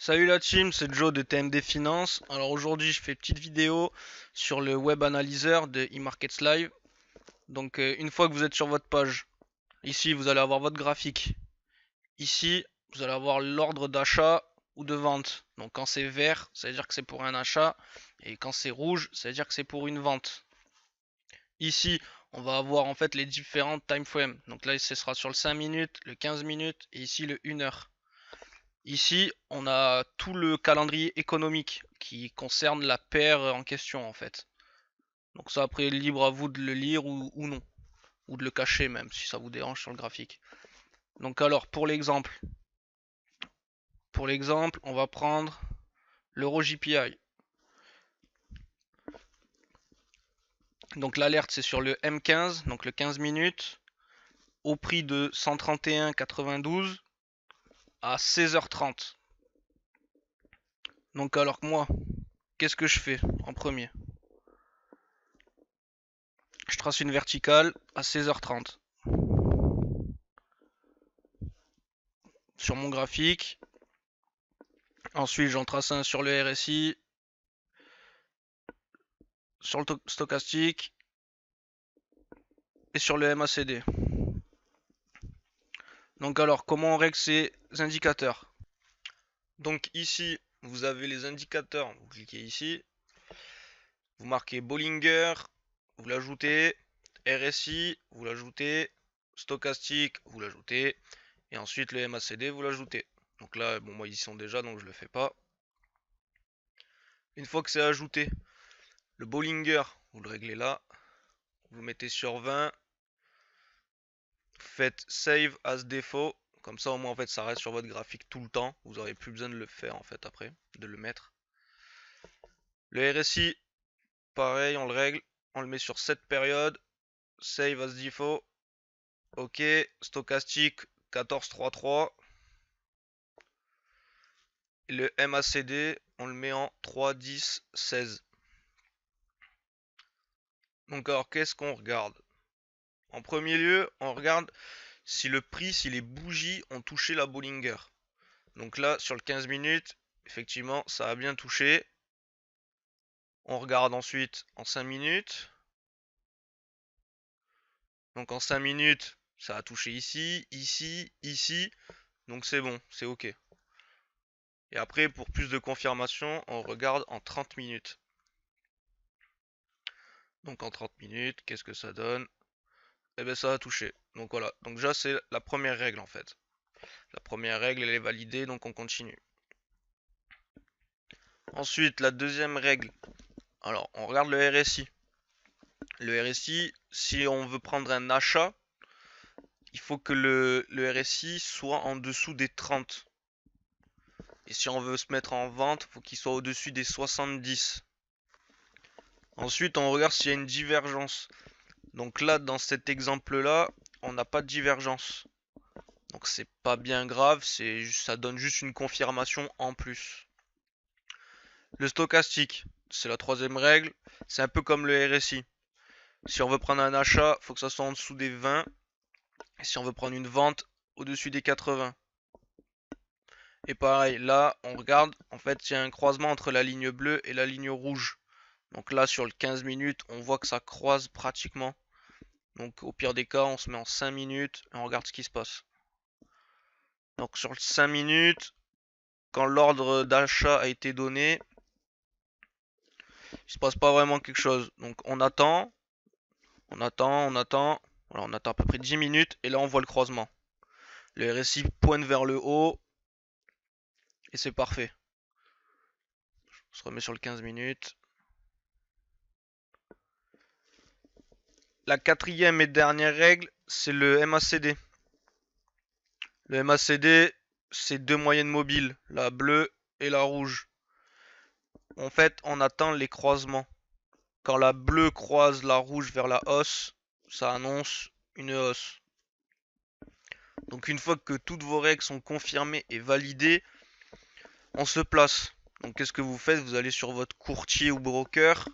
Salut la team, c'est Joe de TMD Finance. Alors aujourd'hui, je fais une petite vidéo sur le web analyseur de eMarkets Live. Donc une fois que vous êtes sur votre page, ici vous allez avoir votre graphique. Ici, vous allez avoir l'ordre d'achat ou de vente. Donc quand c'est vert, ça veut dire que c'est pour un achat et quand c'est rouge, ça veut dire que c'est pour une vente. Ici, on va avoir en fait les différentes time frames. Donc là, ce sera sur le 5 minutes, le 15 minutes et ici le 1 heure. Ici, on a tout le calendrier économique qui concerne la paire en question en fait. Donc ça après libre à vous de le lire ou non, ou de le cacher même si ça vous dérange sur le graphique. Donc alors pour l'exemple, on va prendre l'Euro JPI. Donc l'alerte c'est sur le M15, donc le 15 minutes, au prix de 131,92 à 16h30. Donc alors que moi, qu'est-ce que je fais en premier? Je trace une verticale à 16h30 sur mon graphique. Ensuite, j'en trace un sur le RSI, sur le stochastique et sur le MACD. Donc alors, comment on règle ces indicateurs? Donc ici, vous avez les indicateurs. Vous cliquez ici, vous marquez Bollinger, vous l'ajoutez, RSI, vous l'ajoutez, stochastique, vous l'ajoutez, et ensuite le MACD, vous l'ajoutez. Donc là, bon, moi ils y sont déjà, donc je le fais pas. Une fois que c'est ajouté, le Bollinger, vous le réglez là, vous le mettez sur 20, faites save as défaut, comme ça au moins en fait ça reste sur votre graphique tout le temps, vous n'aurez plus besoin de le faire en fait après, de le mettre. Le RSI, pareil, on le règle, on le met sur cette période, save as default, ok, stochastique 14,33, et le MACD, on le met en 3, 10, 16. Donc alors qu'est-ce qu'on regarde? En premier lieu, on regarde si le prix, si les bougies ont touché la Bollinger. Donc là, sur le 15 minutes, effectivement, ça a bien touché. On regarde ensuite en 5 minutes. Donc en 5 minutes, ça a touché ici, ici, ici. Donc c'est bon, c'est OK. Et après, pour plus de confirmation, on regarde en 30 minutes. Donc en 30 minutes, qu'est-ce que ça donne? Eh bien ça a touché. Donc voilà. Donc déjà, c'est la première règle en fait. La première règle, elle est validée, donc on continue. Ensuite, la deuxième règle. Alors, on regarde le RSI. Le RSI, si on veut prendre un achat, il faut que le RSI soit en dessous des 30. Et si on veut se mettre en vente, il faut qu'il soit au-dessus des 70. Ensuite, on regarde s'il y a une divergence. Donc là, dans cet exemple-là, on n'a pas de divergence. Donc c'est pas bien grave, ça donne juste une confirmation en plus. Le stochastique, c'est la troisième règle. C'est un peu comme le RSI. Si on veut prendre un achat, il faut que ça soit en dessous des 20. Et si on veut prendre une vente, au-dessus des 80. Et pareil, là, on regarde, en fait, il y a un croisement entre la ligne bleue et la ligne rouge. Donc là, sur le 15 minutes, on voit que ça croise pratiquement. Donc au pire des cas, on se met en 5 minutes et on regarde ce qui se passe. Donc sur le 5 minutes, quand l'ordre d'achat a été donné, il se passe pas vraiment quelque chose. Donc on attend, on attend, on attend. Voilà, on attend à peu près 10 minutes et là on voit le croisement. Le RSI pointe vers le haut et c'est parfait. On se remet sur le 15 minutes. La quatrième et dernière règle, c'est le MACD. Le MACD, c'est deux moyennes mobiles, la bleue et la rouge. En fait, on attend les croisements. Quand la bleue croise la rouge vers la hausse, ça annonce une hausse. Donc une fois que toutes vos règles sont confirmées et validées, on se place. Donc qu'est-ce que vous faites? Vous allez sur votre courtier ou broker,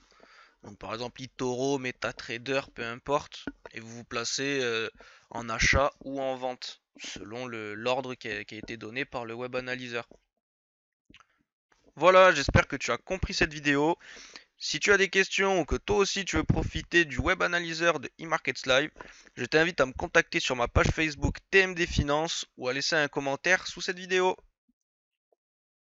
donc par exemple eToro, MetaTrader, peu importe, et vous vous placez en achat ou en vente, selon l'ordre qui a été donné par le web analyseur. Voilà, j'espère que tu as compris cette vidéo. Si tu as des questions ou que toi aussi tu veux profiter du web analyseur de eMarkets Live, je t'invite à me contacter sur ma page Facebook TMD Finance ou à laisser un commentaire sous cette vidéo.